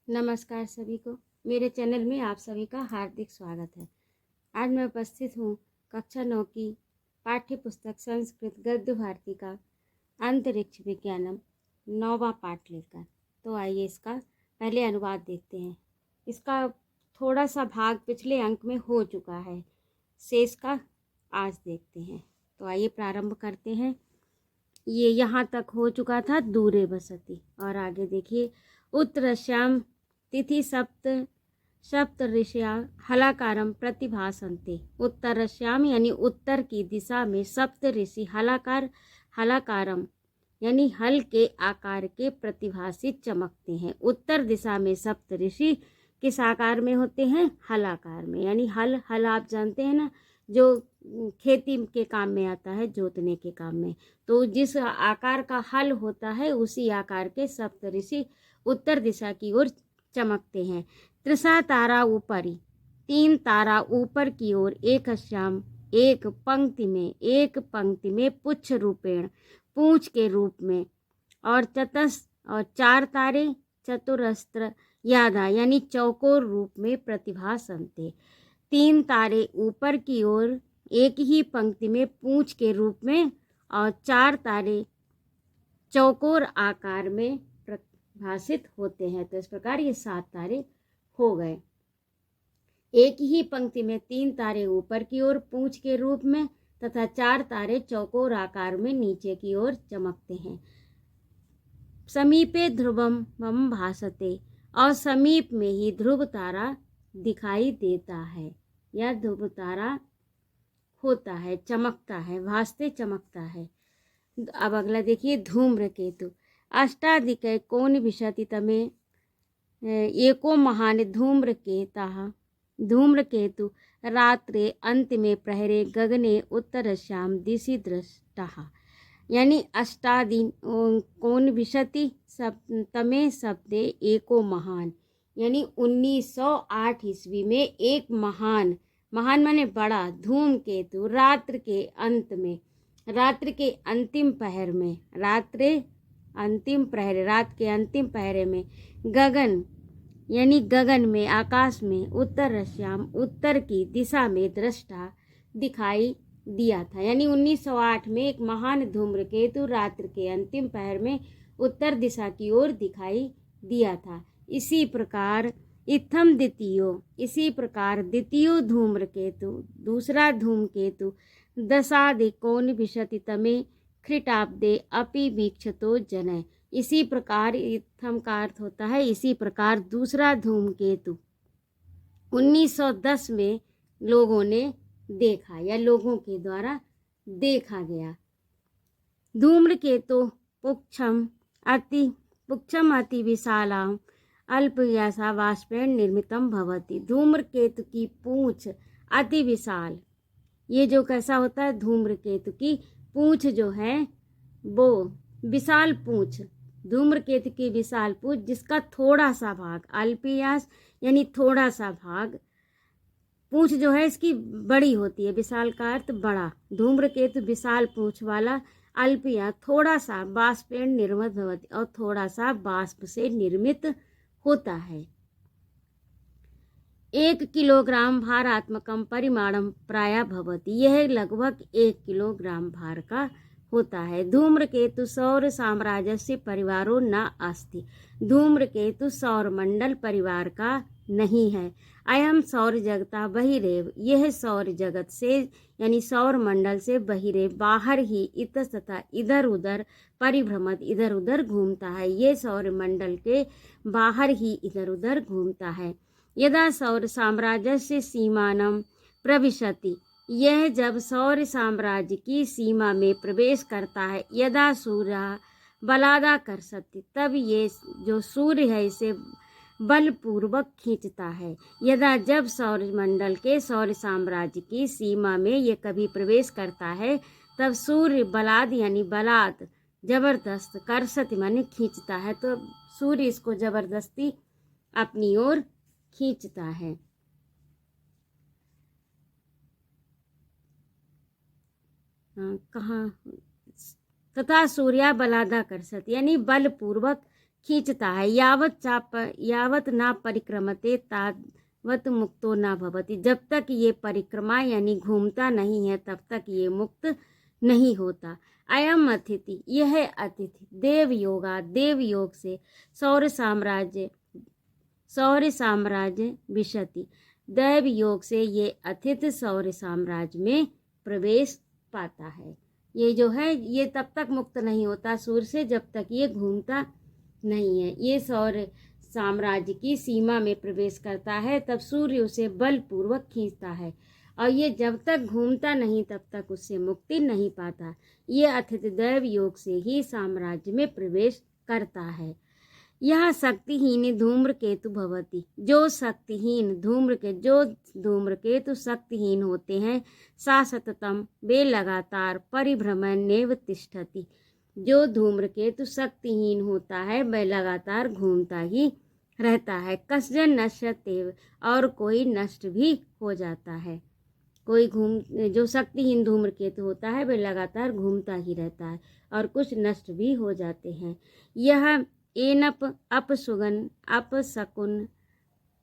नमस्कार सभी को। मेरे चैनल में आप सभी का हार्दिक स्वागत है। आज मैं उपस्थित हूँ कक्षा 9 की पाठ्य पुस्तक संस्कृत गद्य भारती का अंतरिक्ष विज्ञानम 9वां पाठ लेकर। तो आइए इसका पहले अनुवाद देखते हैं। इसका थोड़ा सा भाग पिछले अंक में हो चुका है, शेष का आज देखते हैं। तो आइए प्रारंभ करते हैं। ये यहाँ तक हो चुका था दूरे बसती, और आगे देखिए उत्तरश्याम तिथि सप्त ऋषया हलाकारम प्रतिभासन्ते। उत्तरश्याम यानी उत्तर की दिशा में सप्त ऋषि हलाकारम यानी हल के आकार के प्रतिभासित चमकते हैं। उत्तर दिशा में सप्त ऋषि किस आकार में होते हैं? हलाकार में। यानी हल आप जानते हैं ना, जो खेती के काम में आता है, जोतने के काम में। तो जिस आकार का हल होता है उसी आकार के सप्त ऋषि उत्तर दिशा की ओर चमकते हैं। त्रिसा तारा ऊपरी, 3 तारा ऊपर की ओर, एक श्याम एक पंक्ति में पुच्छ रूपेण पूंछ के रूप में, और 4 तारे चतुरस्त्र यादा यानी चौकोर रूप में प्रतिभासन्ते। 3 तारे ऊपर की ओर एक ही पंक्ति में पूंछ के रूप में, और 4 तारे चौकोर आकार में प्रतिभासित होते हैं। तो इस प्रकार ये 7 तारे हो गए। एक ही पंक्ति में 3 तारे ऊपर की ओर पूंछ के रूप में तथा 4 तारे चौकोर आकार में नीचे की ओर चमकते हैं। समीपे ध्रुवम मम भासते, और समीप में ही ध्रुव तारा दिखाई देता है, या ध्रुव तारा होता है, चमकता है, भासते चमकता है। अब अगला देखिए धूम्रकेतु। अष्टाधिक कोन विशति तमे एको महान धूम्रकेतु रात्रे अंत में प्रहरे गगने उत्तरश्याम दिशि दृष्टः। यानी अष्टादि कोन विशति तमे शब्दे एको महान, यानी 1908 ईस्वी में एक महान माने बड़ा धूमकेतु रात्र के अंतिम पहर में, रात के अंतिम पहरे में गगन यानी गगन में, आकाश में, उत्तर की दिशा में दृष्टा दिखाई दिया था। यानी 1908 में एक महान धूम्रकेतु रात्र के अंतिम पहर में उत्तर दिशा की ओर दिखाई दिया था। इसी प्रकार द्वितीयो धूम्रकेतु, दूसरा धूमकेतु दशाधिकोन विशति तमे ख्रीटाब्दे अपि वीक्षतो जनय। इसी प्रकार इत्थम का अर्थ होता है इसी प्रकार दूसरा धूमकेतु 1910 में लोगों ने देखा, या लोगों के द्वारा देखा गया। धूम्रकेतु पुच्छम अति विशालाम अल्पयासा वाष्पेण निर्मितम भवति। धूम्रकेतु की पूंछ अति विशाल, ये जो कैसा होता है, धूम्रकेतु की पूंछ जो है वो विशाल पूंछ, धूम्रकेतु की विशाल पूंछ जिसका थोड़ा सा भाग, अल्पयास यानी थोड़ा सा भाग, पूंछ जो है इसकी बड़ी होती है, विशाल का अर्थ बड़ा। धूम्रकेतु विशाल पूंछ वाला, अल्पया थोड़ा सा, बाष्पेण निर्मित भवति और थोड़ा सा बाष्प से निर्मित होता है। 1 किलोग्राम भारात्मकम परिमाणम प्रायः भवति, यह लगभग 1 किलोग्राम भार का होता है। धूम्रकेतु सौर साम्राज्यस्य परिवारो न अस्ति, धूम्रकेतु सौर मंडल परिवार का नहीं है। अयम सौर जगता बहिरेव, यह सौर जगत से यानी सौर मंडल से बहिरेव, बाहर ही, इतस्ततः इधर उधर, परिभ्रमत इधर उधर घूमता है। ये सौर मंडल के बाहर ही इधर उधर घूमता है। यदा सौर साम्राज्य से सीमानम प्रविशति, यह जब सौर साम्राज्य की सीमा में प्रवेश करता है। यदा सूर्य बलादा कर सकती, तब ये जो सूर्य है इसे बलपूर्वक खींचता है। यदा जब सौर मंडल के सौर साम्राज्य की सीमा में ये कभी प्रवेश करता है, तब सूर्य बलाद यानी बलात् जबरदस्त, करसति माने खींचता है, तो सूर्य इसको जबरदस्ती अपनी ओर खींचता है। कहाँ तथा सूर्या बलादा कर सकती यानी बलपूर्वक खींचता है। यावत ना परिक्रमते तावत मुक्तो ना भवति। जब तक ये परिक्रमा यानी घूमता नहीं है तब तक ये मुक्त नहीं होता। अयम अतिथि, यह अतिथि देव योग से सौर्य साम्राज्य विशति। दैव योग से ये अतिथि सौर्य साम्राज्य में प्रवेश पाता है। ये जो है ये तब तक मुक्त नहीं होता सूर्य से जब तक ये घूमता नहीं है। ये सौर्य साम्राज्य की सीमा में प्रवेश करता है तब सूर्य उसे बलपूर्वक खींचता है, और ये जब तक घूमता नहीं तब तक उससे मुक्ति नहीं पाता। ये अतिथि दैव योग से ही साम्राज्य में प्रवेश करता है। यह शक्तिहीन धूम्रकेतु भवति। जो धूम्रकेतु शक्तिहीन होते हैं, सा सततम, वे लगातार परिभ्रमणेव तिष्ठति। जो धूम्रकेतु शक्तिहीन होता है वह लगातार घूमता ही रहता है। कश्चन नश्यतेव, और कोई नष्ट भी हो जाता है। जो शक्तिहीन धूम्रकेतु होता है वह लगातार घूमता ही रहता है और कुछ नष्ट भी हो जाते हैं। यह एनप अपसुगन अपशकुन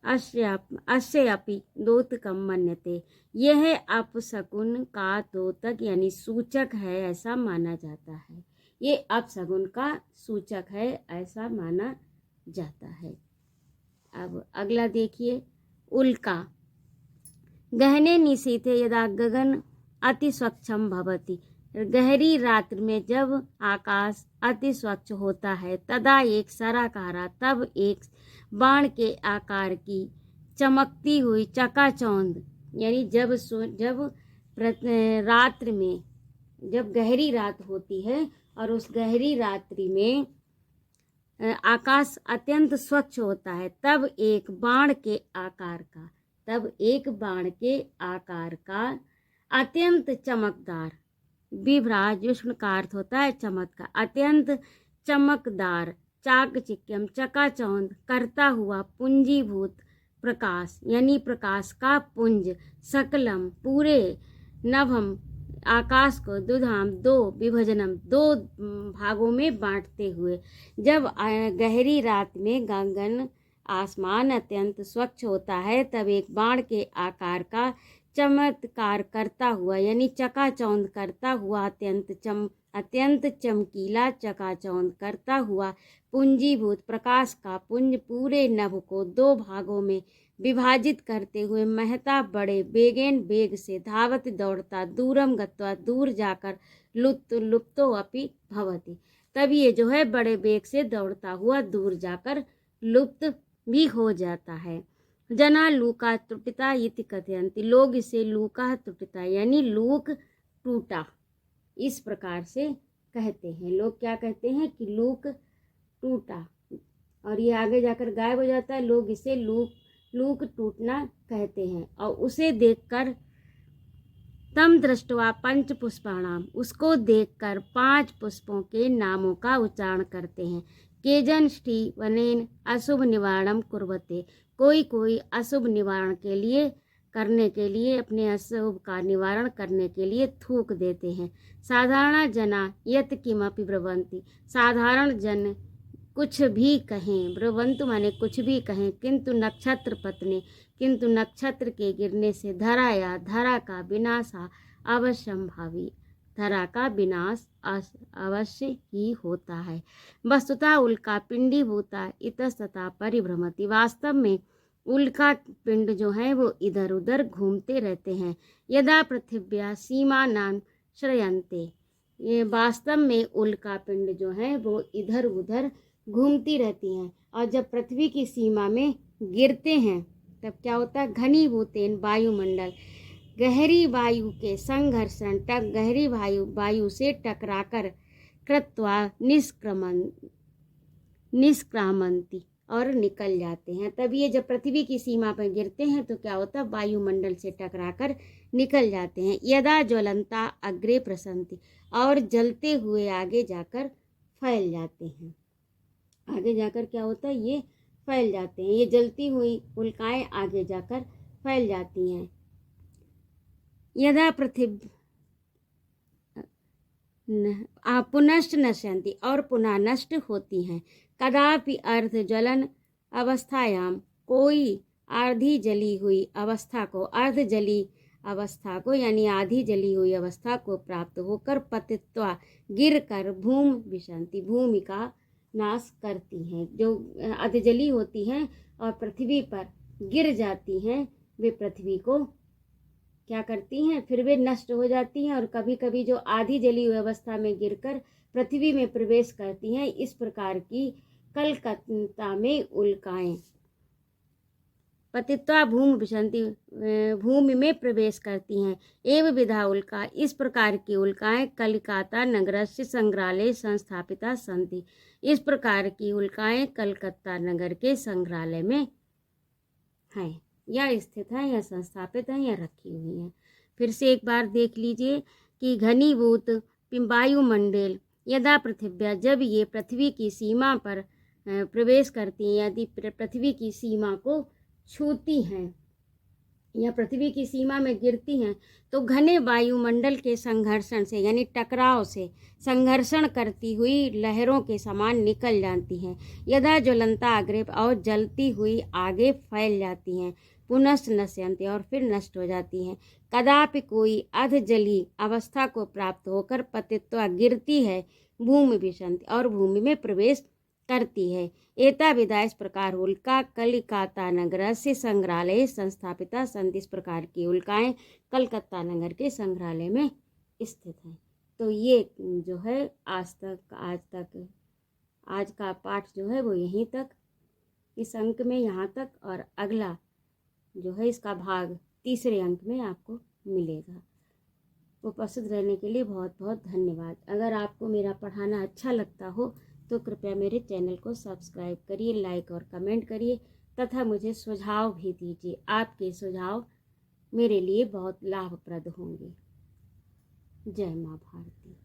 अस्यापि दोतकम मन्यते। यह अपशकुन का दोतक यानी सूचक है ऐसा माना जाता है। ये अपशकुन का सूचक है ऐसा माना जाता है। अब अगला देखिए, उल्का। गहने निशीथे यदा गगन अति स्वच्छम भवति। गहरी रात्रि में जब आकाश अति स्वच्छ होता है, तदा एक सराकारा, तब एक बाण के आकार की चमकती हुई चकाचौंध, यानी जब रात्रि में जब गहरी रात होती है और उस गहरी रात्रि में आकाश अत्यंत स्वच्छ होता है, तब एक बाण के आकार का अत्यंत चमकदार, विभ्राज युष्ण का अर्थ होता है चमत्कार, अत्यंत चमकदार, चाकचिक्यम चकाचौंध करता हुआ पुंजीभूत प्रकाश, यानी प्रकाश का पुंज, सकलम पूरे, नभम आकाश को, दुधाम दो, विभजनम दो भागों में बांटते हुए। जब गहरी रात में गगन आसमान अत्यंत स्वच्छ होता है तब एक बाण के आकार का चमत्कार करता हुआ यानी चकाचौंध करता हुआ अत्यंत चमकीला चकाचौंध करता हुआ पुंजीभूत प्रकाश का पुंज पूरे नभ को दो भागों में विभाजित करते हुए महता बड़े वेग से धावत दौड़ता दूरम गत्वा दूर जाकर लुप्तो अपि भवति। तब ये जो है बड़े वेग से दौड़ता हुआ दूर जाकर लुप्त भी हो जाता है। जना लूका त्रुटिता इति कथयन्ति। लोग इसे लूका त्रुटिता यानी लूक टूटा इस प्रकार से कहते हैं। लोग क्या कहते हैं कि लूक टूटा, और ये आगे जाकर गायब हो जाता है। लोग इसे लूक टूटना कहते हैं। और उसे देखकर तम दृष्टवा पंच पुष्पाणाम, उसको देखकर 5 पुष्पों के नामों का उच्चारण करते हैं। केजन ष्ठी वनेन अशुभ निवारणम कुर्वते। कोई अशुभ निवारण करने के लिए अपने अशुभ का निवारण करने के लिए थूक देते हैं। साधारण जना यत किमपि ब्रवंती। साधारण जन कुछ भी कहें, ब्रवंतु माने कुछ भी कहें, किंतु नक्षत्र पतने, किंतु नक्षत्र के गिरने से धरा का विनाश अवश्यंभावी, धरा का विनाश अवश्य ही होता है। वस्तुतः उल्का पिंडी भूता इतस्तता परिभ्रमति। वास्तव में उल्का पिंड जो है वो इधर उधर घूमते रहते हैं। यदा पृथिव्या सीमानां श्रयन्ते। ये वास्तव में उल्का पिंड जो है वो इधर उधर घूमती रहती हैं, और जब पृथ्वी की सीमा में गिरते हैं तब क्या होता है, घनीभूतेन वायुमंडल, गहरी वायु के संघर्षण गहरी वायु से टकराकर कृत्वा निष्क्रामंती और निकल जाते हैं। तब ये जब पृथ्वी की सीमा पर गिरते हैं तो क्या होता है, वायुमंडल से टकराकर निकल जाते हैं। यदा ज्वलंता अग्रे प्रसंति, और जलते हुए आगे जाकर फैल जाते हैं। आगे जाकर क्या होता है, ये फैल जाते हैं। ये जलती हुई उल्काएं आगे जाकर फैल जाती हैं। यदा पृथ्वी पुनश्च नश्यन्ति, और पुनः नष्ट होती हैं। कदापि अर्ध ज्वलन अवस्थायाम, कोई आधी जली हुई अवस्था को, अर्ध जली अवस्था को यानी आधी जली हुई अवस्था को प्राप्त होकर पतित्वा, गिर कर भूम विशंति, भूमि का नाश करती हैं। जो अधजली होती हैं और पृथ्वी पर गिर जाती हैं, वे पृथ्वी को क्या करती हैं, फिर वे नष्ट हो जाती हैं। और कभी कभी जो आधी जली हुई अवस्था में गिरकर पृथ्वी में प्रवेश करती हैं, इस प्रकार की कलकत्ता में उल्काएं। पतित्वा भूमि विशंति, भूमि में प्रवेश करती हैं। एवं विधा उल्का, इस प्रकार की उल्काएं कलिकाता नगरस्य संग्रहालय संस्थापिता सन्ति, इस प्रकार की उल्काएं कलकत्ता नगर के संग्रहालय में हैं, या स्थित हैं, या संस्थापित हैं, या रखी हुई हैं। फिर से एक बार देख लीजिए कि घनीभूत वायुमंडल यदा पृथिव्या, जब ये पृथ्वी की सीमा पर प्रवेश करती हैं, यदि पृथ्वी की सीमा को छूती हैं या पृथ्वी की सीमा में गिरती हैं, तो घने वायुमंडल के संघर्षण से यानी टकराव से संघर्षण करती हुई लहरों के समान निकल जाती हैं। यदा ज्वलंता अग्रे, और जलती हुई आगे फैल जाती हैं। पुनः नश्यन्ति, और फिर नष्ट हो जाती हैं। कदापि कोई अधजली अवस्था को प्राप्त होकर पतित्वा, गिरती है, भूमि विशंति, और भूमि में प्रवेश करती है। एता विधा, इस प्रकार उल्का कलिकाता नगर से संग्रहालय संस्थापिता संत, इस प्रकार की उल्काएं कलकत्ता नगर के संग्रहालय में स्थित हैं। तो ये जो है आज का पाठ जो है वो यहीं तक, इस अंक में यहाँ तक, और अगला जो है इसका भाग तीसरे अंक में आपको मिलेगा। उपस्थित रहने के लिए बहुत बहुत धन्यवाद। अगर आपको मेरा पढ़ाना अच्छा लगता हो तो कृपया मेरे चैनल को सब्सक्राइब करिए, लाइक और कमेंट करिए, तथा मुझे सुझाव भी दीजिए। आपके सुझाव मेरे लिए बहुत लाभप्रद होंगे। जय माँ भारती।